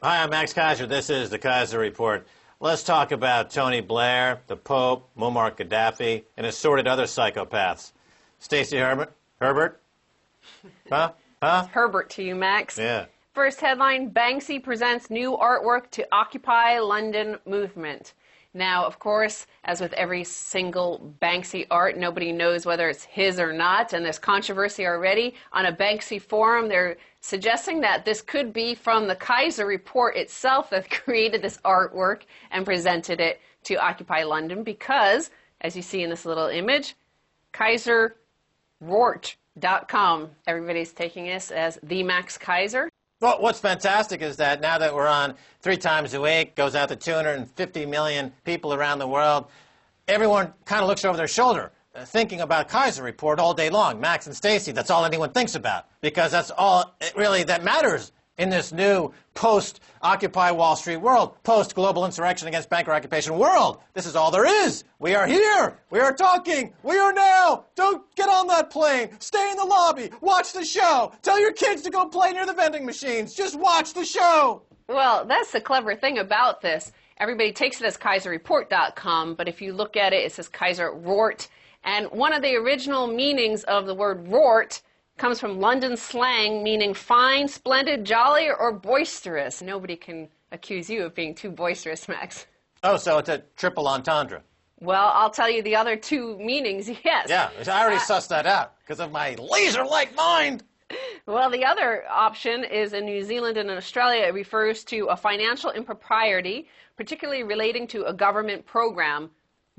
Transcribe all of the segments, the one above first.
Hi, I'm Max Keiser. This is the Keiser Report. Let's talk about Tony Blair, the Pope, Muammar Gaddafi, and assorted other psychopaths. Stacy Herbert? Huh? Herbert to you, Max. Yeah. First headline, Banksy presents new artwork to Occupy London movement. Now, of course, as with every single Banksy art, nobody knows whether it's his or not, and there's controversy already. On a Banksy forum, they're suggesting that this could be from the Keiser Report itself that created this artwork and presented it to Occupy London because, as you see in this little image, Keiser Report.com. Everybody's taking this as the Max Keiser. Well, what's fantastic is that now that we're on 3 times a week, goes out to 250 million people around the world, everyone kind of looks over their shoulder, thinking about Keiser Report all day long. Max and Stacy, that's all anyone thinks about, because that's all really that matters in this new post-Occupy Wall Street world, post-global insurrection against banker occupation world. This is all there is. We are here. We are talking. We are now. Don't get on that plane. Stay in the lobby. Watch the show. Tell your kids to go play near the vending machines. Just watch the show. Well, that's the clever thing about this. Everybody takes it as KeiserReport.com, but if you look at it, it says Keiser Report. And one of the original meanings of the word Rort comes from London slang meaning fine, splendid, jolly, or boisterous. Nobody can accuse you of being too boisterous, Max. Oh, so it's a triple entendre. Well, I'll tell you the other 2 meanings, yes. Yeah, I already sussed that out because of my laser-like mind. Well, the other option is in New Zealand and in Australia. It refers to a financial impropriety, particularly relating to a government program,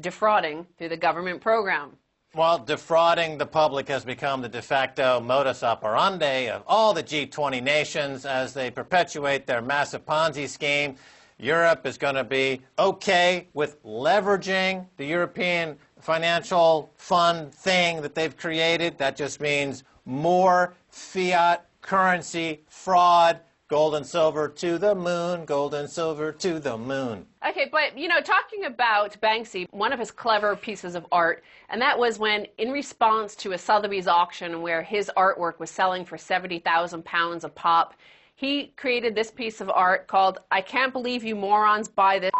defrauding through the government program. Well, defrauding the public has become the de facto modus operandi of all the G20 nations as they perpetuate their massive Ponzi scheme. Europe is going to be okay with leveraging the European financial fund thing that they've created. That just means more fiat currency fraud. Gold and silver to the moon, gold and silver to the moon. Okay, but, you know, talking about Banksy, one of his clever pieces of art, and that was when, in response to a Sotheby's auction where his artwork was selling for £70,000 a pop, he created this piece of art called, I Can't Believe You Morons Buy This.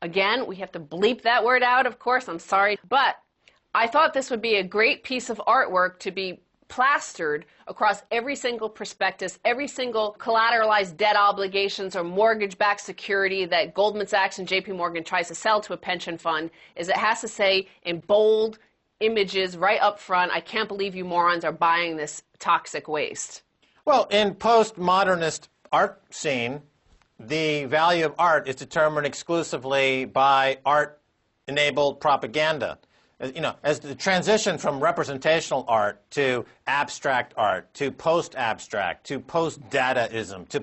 Again, we have to bleep that word out, of course, I'm sorry, but I thought this would be a great piece of artwork to be plastered across every single prospectus, every single collateralized debt obligations or mortgage-backed security that Goldman Sachs and JP Morgan tries to sell to a pension fund, is it has to say in bold images right up front, I can't believe you morons are buying this toxic waste. Well, in postmodernist art scene, the value of art is determined exclusively by art-enabled propaganda. You know, as the transition from representational art to abstract art, to post-abstract, to post-dadaism, to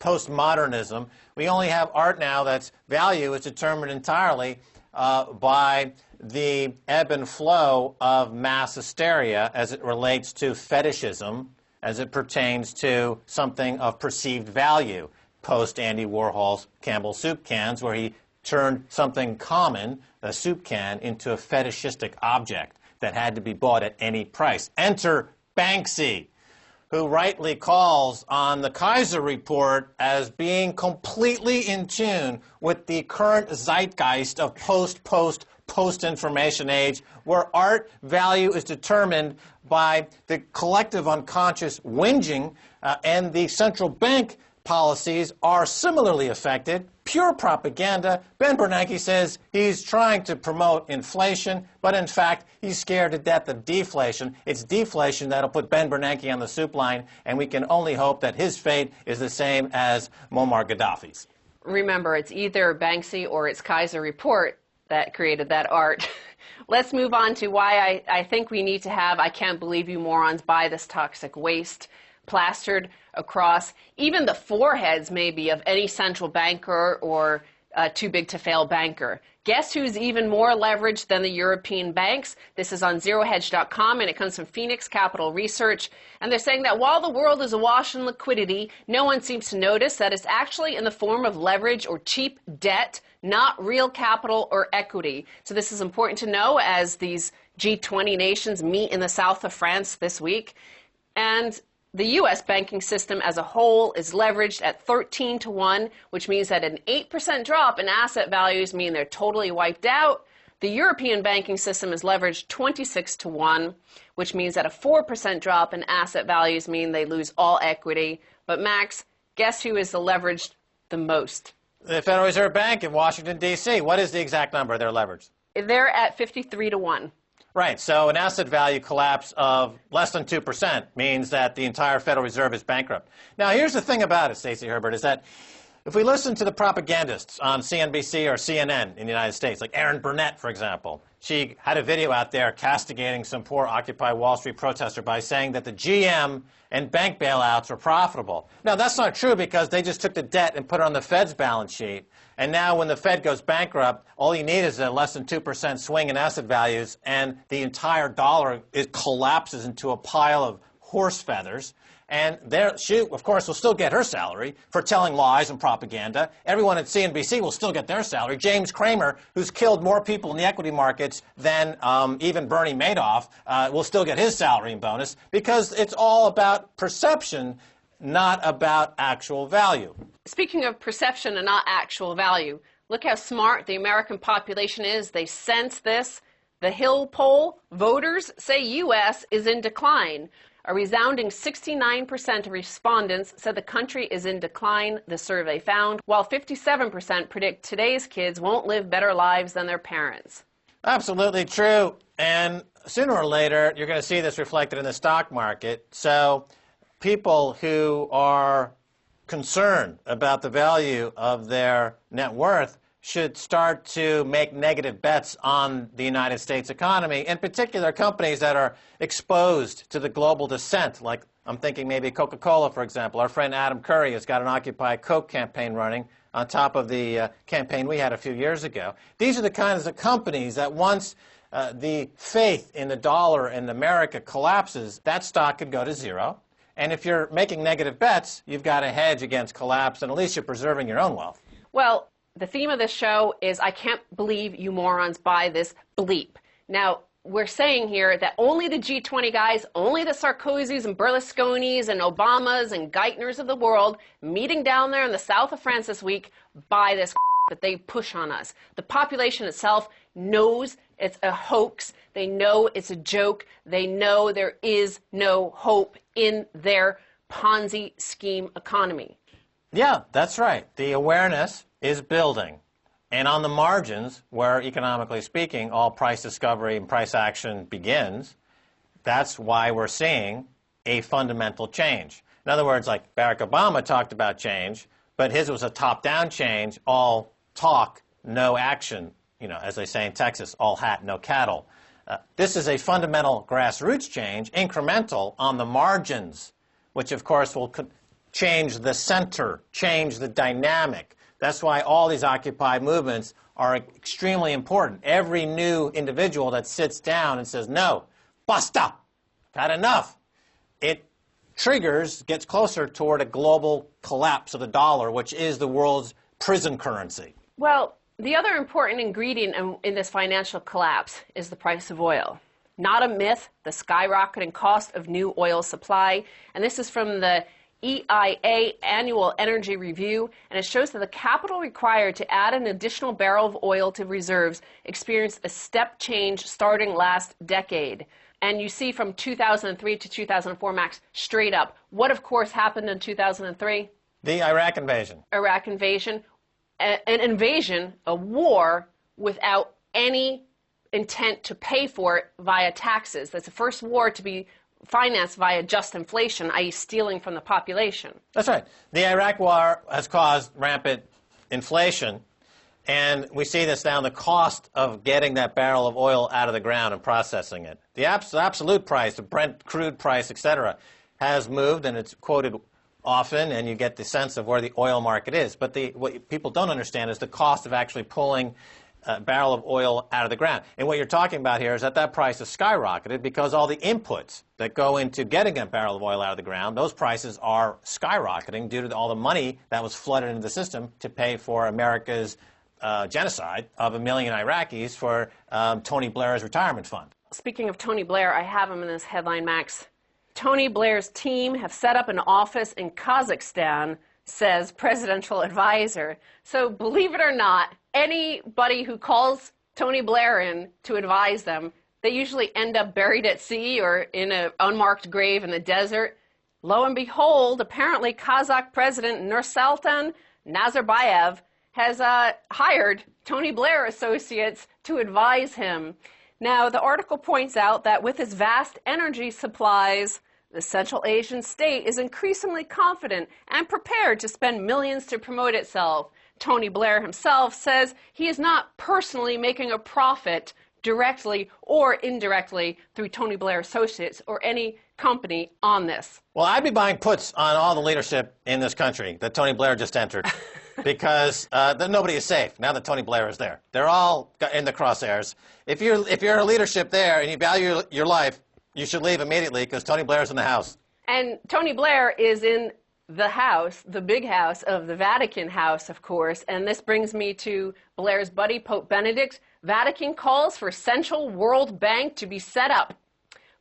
postmodernism, we only have art now that's value is determined entirely by the ebb and flow of mass hysteria as it relates to fetishism, as it pertains to something of perceived value, post-Andy Warhol's Campbell soup cans, where he turned something common, a soup can, into a fetishistic object that had to be bought at any price. Enter Banksy, who rightly calls on the Keiser Report as being completely in tune with the current zeitgeist of post-information age, where art value is determined by the collective unconscious whinging, and the central bank policies are similarly affected. Pure propaganda. Ben Bernanke says he's trying to promote inflation, but in fact, he's scared to death of deflation. It's deflation that'll put Ben Bernanke on the soup line, and we can only hope that his fate is the same as Muammar Gaddafi's. Remember, it's either Banksy or it's Keiser Report that created that art. Let's move on to why I think we need to have I Can't Believe You Morons Buy This Toxic Waste plastered across even the foreheads maybe of any central banker or too big to fail banker. Guess who's even more leveraged than the European banks? This is on zerohedge.com, and it comes from Phoenix Capital Research. And they're saying that while the world is awash in liquidity, no one seems to notice that it's actually in the form of leverage or cheap debt, not real capital or equity. So this is important to know as these G20 nations meet in the south of France this week. And The U.S. banking system as a whole is leveraged at 13 to 1, which means that an 8% drop in asset values mean they're totally wiped out. The European banking system is leveraged 26 to 1, which means that a 4% drop in asset values mean they lose all equity. But Max, guess who is leveraged the most? The Federal Reserve Bank in Washington, D.C. What is the exact number they're leveraged? They're at 53 to 1. Right, so an asset value collapse of less than 2% means that the entire Federal Reserve is bankrupt. Now, here's the thing about it, Stacy Herbert, is that if we listen to the propagandists on CNBC or CNN in the United States, like Erin Burnett, for example, she had a video out there castigating some poor Occupy Wall Street protester by saying that the GM and bank bailouts were profitable. Now, that's not true because they just took the debt and put it on the Fed's balance sheet. And now when the Fed goes bankrupt, all you need is a less than 2% swing in asset values, and the entire dollar collapses into a pile of horse feathers. And she, of course, will still get her salary for telling lies and propaganda. Everyone at CNBC will still get their salary. James Cramer, who's killed more people in the equity markets than even Bernie Madoff, will still get his salary and bonus because it's all about perception, not about actual value. Speaking of perception and not actual value, look how smart the American population is. They sense this. The Hill poll, voters say U.S. is in decline. A resounding 69% of respondents said the country is in decline, the survey found, while 57% predict today's kids won't live better lives than their parents. Absolutely true. And sooner or later, you're going to see this reflected in the stock market. So people who are concerned about the value of their net worth should start to make negative bets on the United States economy, in particular companies that are exposed to the global descent, like I'm thinking maybe Coca-Cola, for example. Our friend Adam Curry has got an Occupy Coke campaign running on top of the campaign we had a few years ago. These are the kinds of companies that once the faith in the dollar in America collapses, that stock could go to zero. And if you're making negative bets, you've got a hedge against collapse, and at least you're preserving your own wealth. Well, the theme of this show is I can't believe you morons buy this bleep. Now, we're saying here that only the G20 guys, only the Sarkozys and Berlusconis and Obamas and Geithners of the world meeting down there in the south of France this week buy this that they push on us. The population itself knows it's a hoax. They know it's a joke. They know there is no hope in their Ponzi scheme economy. Yeah, that's right. The awareness is building. And on the margins, where economically speaking, all price discovery and price action begins, that's why we're seeing a fundamental change. In other words, like Barack Obama talked about change, but his was a top-down change, all talk, no action. You know, as they say in Texas, all hat, no cattle. This is a fundamental grassroots change, incremental on the margins, which of course will change the center, change the dynamic. That's why all these Occupy movements are extremely important. Every new individual that sits down and says, no, basta, had enough, it triggers, gets closer toward a global collapse of the dollar, which is the world's prison currency. Well, the other important ingredient in this financial collapse is the price of oil. Not a myth, the skyrocketing cost of new oil supply. And this is from the EIA Annual Energy Review, and it shows that the capital required to add an additional barrel of oil to reserves experienced a step change starting last decade. And you see from 2003 to 2004, Max, straight up, what of course happened in 2003? The Iraq invasion. Iraq invasion. An invasion, a war, without any intent to pay for it via taxes. That's the first war to be financed via just inflation, i.e. stealing from the population. That's right. The Iraq war has caused rampant inflation, and we see this now in the cost of getting that barrel of oil out of the ground and processing it. The absolute price, the Brent crude price, etc., has moved, and it's quoted often, and you get the sense of where the oil market is. But what people don't understand is the cost of actually pulling a barrel of oil out of the ground. And what you're talking about here is that that price has skyrocketed because all the inputs that go into getting a barrel of oil out of the ground, those prices are skyrocketing due to all the money that was flooded into the system to pay for America's genocide of 1 million Iraqis for Tony Blair's retirement fund. Speaking of Tony Blair, I have him in this headline, Max. Tony Blair's team have set up an office in Kazakhstan, says presidential advisor. So believe it or not, anybody who calls Tony Blair in to advise them, they usually end up buried at sea or in an unmarked grave in the desert. Lo and behold, apparently Kazakh President Nursultan Nazarbayev has hired Tony Blair associates to advise him. Now, the article points out that with its vast energy supplies, the Central Asian state is increasingly confident and prepared to spend millions to promote itself. Tony Blair himself says he is not personally making a profit directly or indirectly through Tony Blair Associates or any company on this. Well, I'd be buying puts on all the leadership in this country that Tony Blair just entered because then nobody is safe now that Tony Blair is there. They're all in the crosshairs. If you're a leadership there and you value your life, you should leave immediately because Tony Blair's in the house. And Tony Blair is in the house, the big house of the Vatican House, of course. And this brings me to Blair's buddy, Pope Benedict. Vatican calls for Central World Bank to be set up.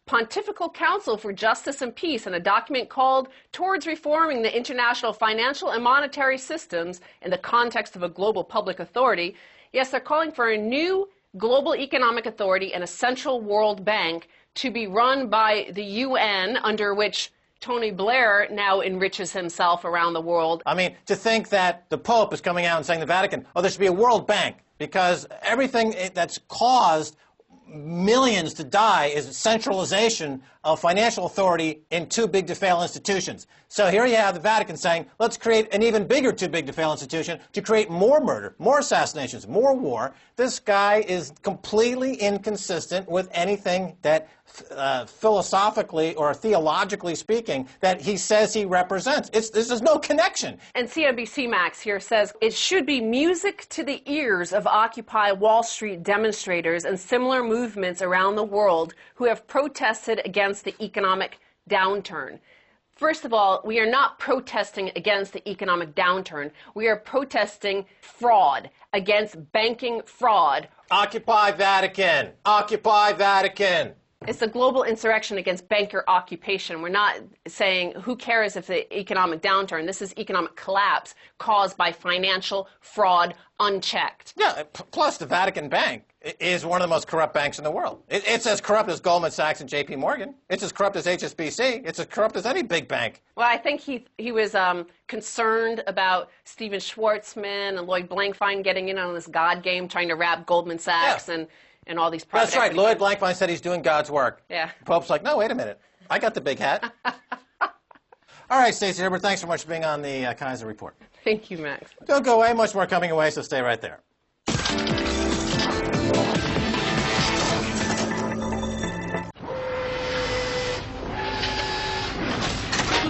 Pontifical Council for Justice and Peace in a document called Towards Reforming the International Financial and Monetary Systems in the Context of a Global Public Authority. Yes, they're calling for a new global economic authority and a central world bank to be run by the UN, under which Tony Blair now enriches himself around the world. I mean, to think that the Pope is coming out and saying to the Vatican, oh, there should be a world bank, because everything that's caused millions to die is centralization of financial authority in too big to fail institutions. So here you have the Vatican saying, let's create an even bigger too big to fail institution to create more murder, more assassinations, more war. This guy is completely inconsistent with anything that philosophically or theologically speaking that he says he represents. There's no connection. And CNBC Max here says it should be music to the ears of Occupy Wall Street demonstrators and similar movements around the world who have protested against the economic downturn. First of all, we are not protesting against the economic downturn. We are protesting fraud, against banking fraud. Occupy Vatican! Occupy Vatican! It's a global insurrection against banker occupation. We're not saying who cares if the economic downturn. This is economic collapse caused by financial fraud unchecked. Yeah, plus the Vatican Bank is one of the most corrupt banks in the world. It's as corrupt as Goldman Sachs and J.P. Morgan. It's as corrupt as HSBC. It's as corrupt as any big bank. Well, I think he was concerned about Steven Schwartzman and Lloyd Blankfein getting in on this God game, trying to wrap Goldman Sachs and all these private That's right. Lloyd Blankfein said he's doing God's work. Yeah. Pope's like, no, wait a minute. I got the big hat. All right, Stacy Herbert, thanks so much for being on the Keiser Report. Thank you, Max. Don't go away. Much more coming away, so stay right there.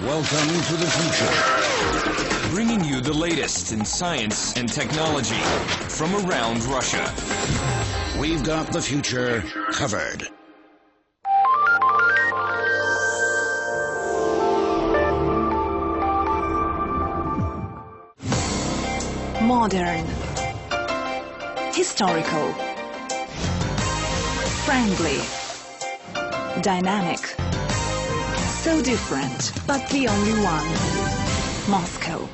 Welcome to the future, bringing you the latest in science and technology from around Russia. We've got the future covered. Modern, historical, friendly, dynamic, so different, but the only one, Moscow.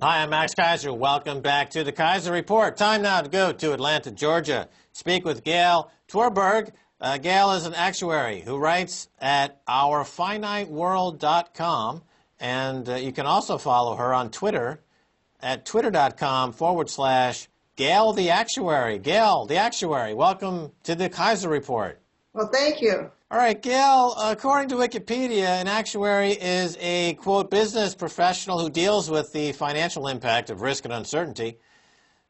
Hi, I'm Max Keiser. Welcome back to the Keiser Report. Time now to go to Atlanta, Georgia. Speak with Gail Tverberg. Gail is an actuary who writes at ourfiniteworld.com, and you can also follow her on Twitter at twitter.com/Gail the Actuary. Gail the Actuary, welcome to the Keiser Report. Well, thank you. All right, Gail, according to Wikipedia, an actuary is a, quote, business professional who deals with the financial impact of risk and uncertainty.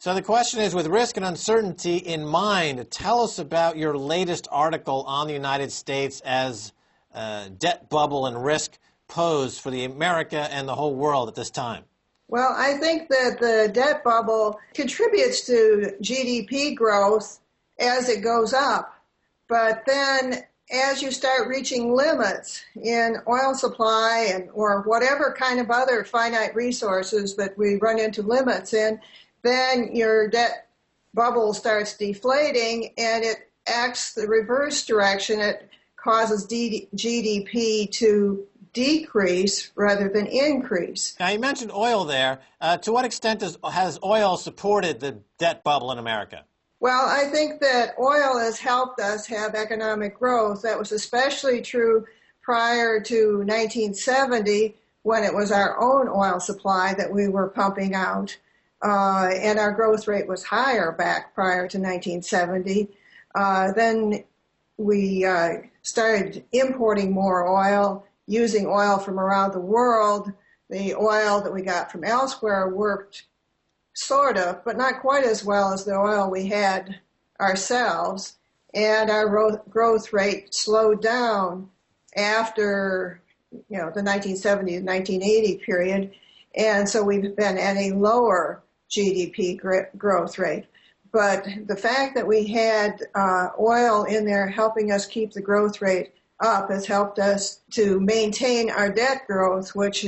So the question is, with risk and uncertainty in mind, tell us about your latest article on the United States as debt bubble and risk pose for the America and the whole world at this time. Well, I think that the debt bubble contributes to GDP growth as it goes up. But then as you start reaching limits in oil supply and or whatever kind of other finite resources that we run into limits in, then your debt bubble starts deflating and it acts the reverse direction. It causes GDP to decrease rather than increase. Now, you mentioned oil there. To what extent has oil supported the debt bubble in America? Well, I think that oil has helped us have economic growth. That was especially true prior to 1970, when it was our own oil supply that we were pumping out. And our growth rate was higher back prior to 1970. Then we started importing more oil, using oil from around the world. The oil that we got from elsewhere worked sort of, but not quite as well as the oil we had ourselves. And our growth rate slowed down after, the 1970 to 1980 period. And so we've been at a lower GDP growth rate. But the fact that we had oil in there helping us keep the growth rate up has helped us to maintain our debt growth, which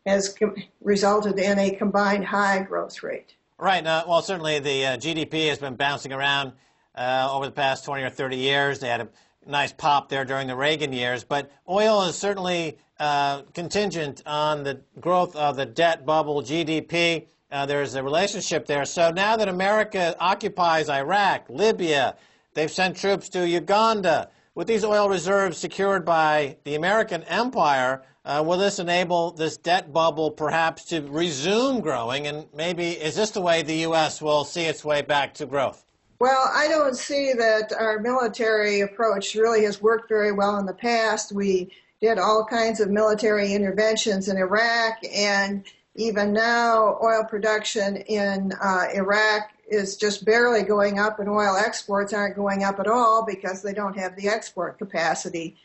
has resulted in a combined high growth rate. Right. Well, certainly the GDP has been bouncing around over the past 20 or 30 years. They had a nice pop there during the Reagan years. But oil is certainly contingent on the growth of the debt bubble, GDP. There's a relationship there. So now that America occupies Iraq, Libya, they've sent troops to Uganda. With these oil reserves secured by the American empire, will this enable this debt bubble perhaps to resume growing? And maybe is this the way the U.S. will see its way back to growth? Well, I don't see that our military approach really has worked very well in the past. We did all kinds of military interventions in Iraq, and even now oil production in Iraq is just barely going up, and oil exports aren't going up at all because they don't have the export capacity,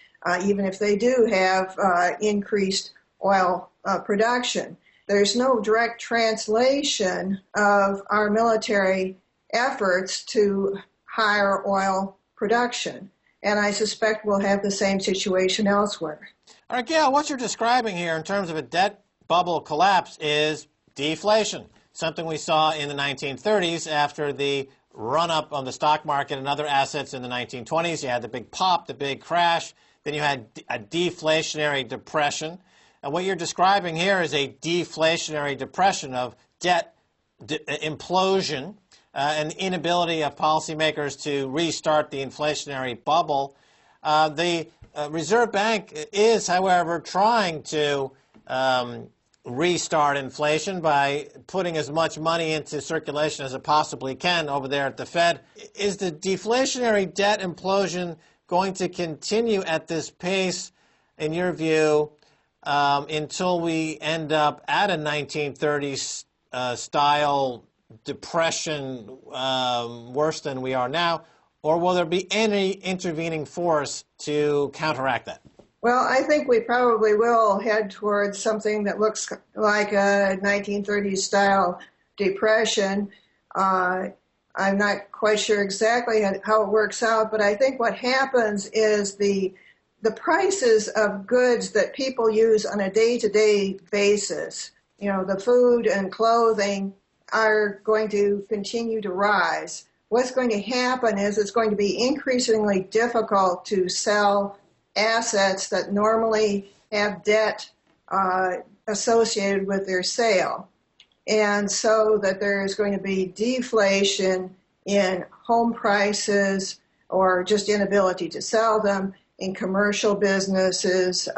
even if they do have increased oil production. There's no direct translation of our military efforts to higher oil production, and I suspect we'll have the same situation elsewhere. All right, Gail, what you're describing here in terms of a debt bubble collapse is deflation, something we saw in the 1930s after the run-up on the stock market and other assets in the 1920s. You had the big pop, the big crash. Then you had a deflationary depression. And what you're describing here is a deflationary depression of debt implosion and the inability of policymakers to restart the inflationary bubble. The Reserve Bank is, however, trying to restart inflation by putting as much money into circulation as it possibly can over there at the Fed. Is the deflationary debt implosion going to continue at this pace, in your view, until we end up at a 1930s style depression worse than we are now, or will there be any intervening force to counteract that? Well, I think we probably will head towards something that looks like a 1930s style depression. I'm not quite sure exactly how it works out, but I think what happens is the prices of goods that people use on a day-to-day basis, the food and clothing, are going to continue to rise. What's going to happen is it's going to be increasingly difficult to sell assets that normally have debt associated with their sale. And so that there is going to be deflation in home prices or just inability to sell them in commercial businesses,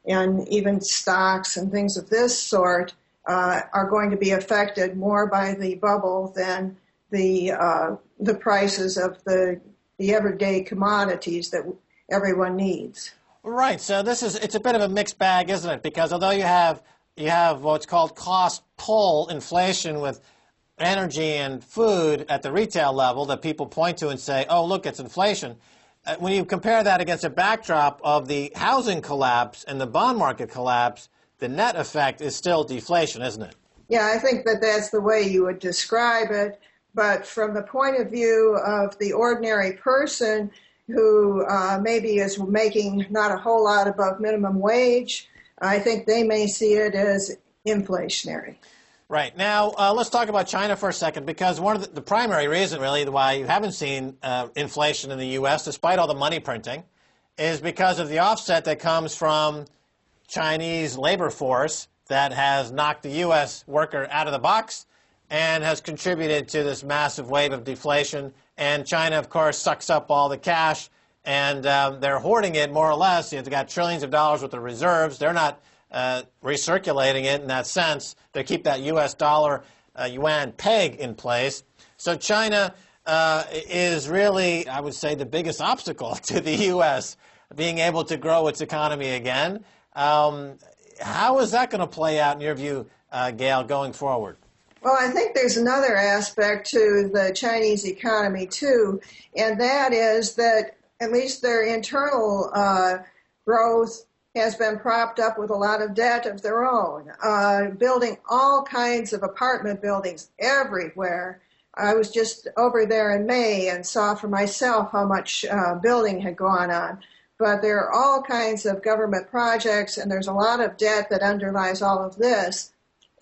and even stocks and things of this sort are going to be affected more by the bubble than the prices of the everyday commodities that everyone needs. Right. So it's a bit of a mixed bag, isn't it? Because although you have what's called cost pull inflation with energy and food at the retail level that people point to and say, oh, look, it's inflation. When you compare that against a backdrop of the housing collapse and the bond market collapse, the net effect is still deflation, isn't it? Yeah, I think that that's the way you would describe it. But from the point of view of the ordinary person who maybe is making not a whole lot above minimum wage, I think they may see it as inflationary. Right. Now, let's talk about China for a second, because one of the primary reason, really, why you haven't seen inflation in the U.S., despite all the money printing, is because of the offset that comes from Chinese labor force that has knocked the U.S. worker out of the box and has contributed to this massive wave of deflation. And China, of course, sucks up all the cash, and they're hoarding it more or less. They've got trillions of dollars worth of reserves. They're not recirculating it in that sense. They keep that U.S. dollar yuan peg in place. So China is really, I would say, the biggest obstacle to the U.S. being able to grow its economy again. How is that going to play out in your view, Gail, going forward? Well, I think there's another aspect to the Chinese economy, too, and that is that at least their internal growth has been propped up with a lot of debt of their own, building all kinds of apartment buildings everywhere. I was just over there in May and saw for myself how much building had gone on. But there are all kinds of government projects, and there's a lot of debt that underlies all of this.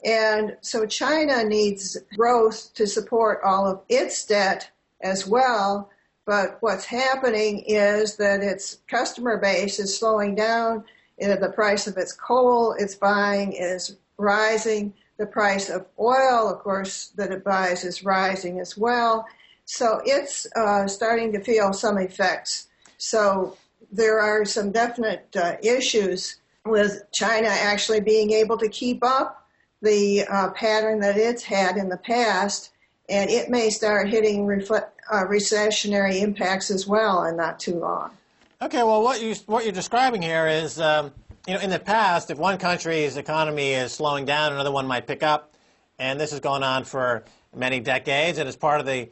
And so China needs growth to support all of its debt as well. But what's happening is that its customer base is slowing down. The price of its coal it's buying is rising. The price of oil, of course, that it buys is rising as well. So it's starting to feel some effects. So there are some definite issues with China actually being able to keep up the pattern that it's had in the past, and it may start hitting recessionary impacts as well in not too long. Okay, well, what you're describing here is, in the past, if one country's economy is slowing down, another one might pick up, and this has gone on for many decades, and it's part of the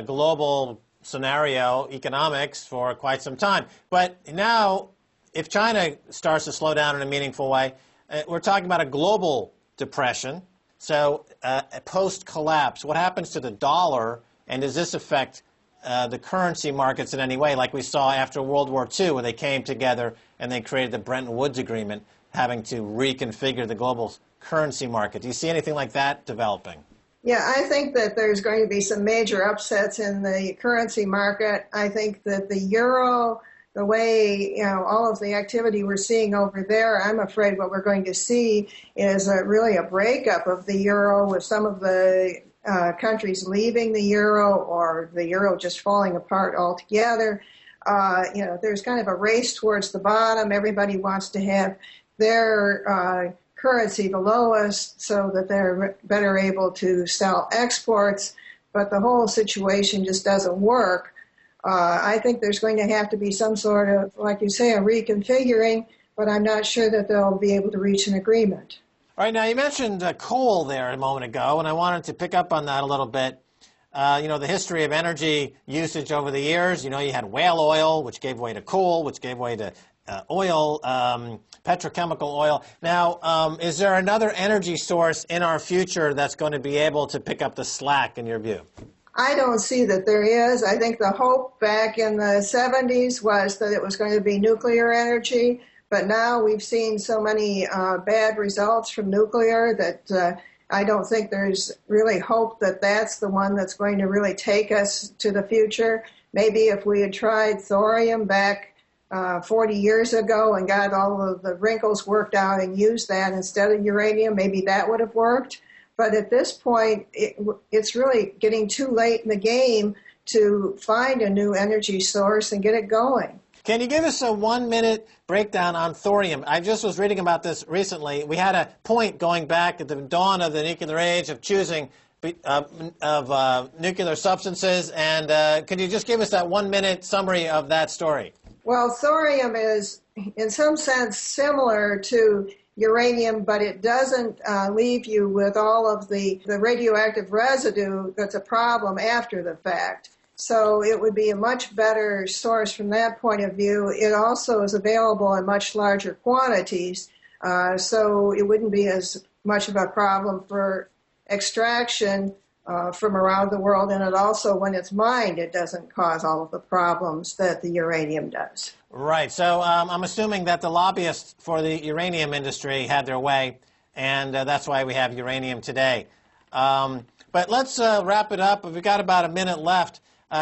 global scenario economics for quite some time. But now, if China starts to slow down in a meaningful way, we're talking about a global depression. So post-collapse, what happens to the dollar, and does this affect the currency markets in any way, like we saw after World War II, where they came together and they created the Bretton Woods Agreement, having to reconfigure the global currency market? Do you see anything like that developing? Yeah, I think that there's going to be some major upsets in the currency market. I think that the euro, the way, all of the activity we're seeing over there, I'm afraid what we're going to see is really a breakup of the euro, with some of the countries leaving the euro, or the euro just falling apart altogether. There's kind of a race towards the bottom. Everybody wants to have their currency the lowest so that they're better able to sell exports, but the whole situation just doesn't work. I think there's going to have to be some sort of, like you say, a reconfiguring, but I'm not sure that they'll be able to reach an agreement. All right, now you mentioned coal there a moment ago, and I wanted to pick up on that a little bit. The history of energy usage over the years, you had whale oil, which gave way to coal, which gave way to oil, petrochemical oil. Now, is there another energy source in our future that's going to be able to pick up the slack, in your view? I don't see that there is. I think the hope back in the 70s was that it was going to be nuclear energy, but now we've seen so many bad results from nuclear that I don't think there's really hope that that's the one that's going to really take us to the future. Maybe if we had tried thorium back 40 years ago and got all of the wrinkles worked out and used that instead of uranium, maybe that would have worked. But at this point, it's really getting too late in the game to find a new energy source and get it going. Can you give us a 1-minute breakdown on thorium? I just was reading about this recently. We had a point going back at the dawn of the nuclear age of choosing nuclear substances, and could you just give us that 1-minute summary of that story? Well, thorium is, in some sense, similar to uranium, but it doesn't leave you with all of the radioactive residue that's a problem after the fact. So it would be a much better source from that point of view. It also is available in much larger quantities, so it wouldn't be as much of a problem for extraction from around the world. And it also, when it's mined, it doesn't cause all of the problems that the uranium does. Right. So I'm assuming that the lobbyists for the uranium industry had their way, and that's why we have uranium today. But let's wrap it up. We've got about a minute left.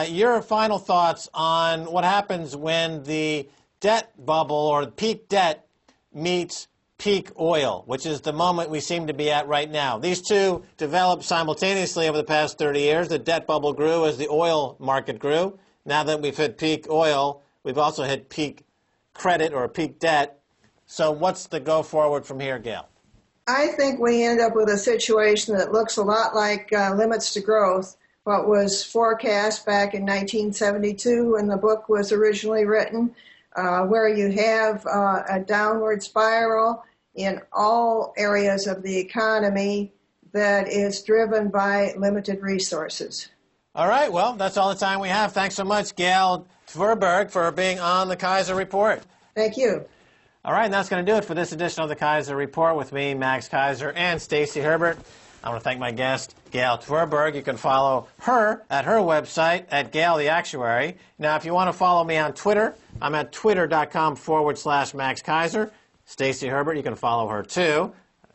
Your final thoughts on what happens when the debt bubble or peak debt meets peak oil, which is the moment we seem to be at right now. These two developed simultaneously over the past 30 years. The debt bubble grew as the oil market grew. Now that we've hit peak oil, we've also hit peak credit or peak debt. So what's the go forward from here, Gail? I think we end up with a situation that looks a lot like limits to growth, what was forecast back in 1972 when the book was originally written, where you have a downward spiral in all areas of the economy that is driven by limited resources. All right, well, that's all the time we have. Thanks so much, Gail Tverberg, for being on the Keiser Report. Thank you. All right, and that's going to do it for this edition of the Keiser Report with me, Max Keiser, and Stacy Herbert. I want to thank my guest, Gail Tverberg. You can follow her at her website at Gail the Actuary. Now, if you want to follow me on Twitter, I'm at twitter.com/Max Keiser. Stacy Herbert, you can follow her too,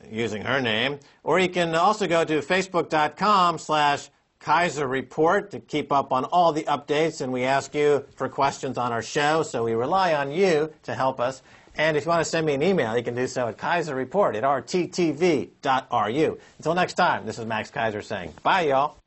using her name. Or you can also go to facebook.com/Keiser Report to keep up on all the updates, and we ask you for questions on our show, so we rely on you to help us. And if you want to send me an email, you can do so at keiserreport@rttv.ru. Until next time, this is Max Keiser saying bye, y'all.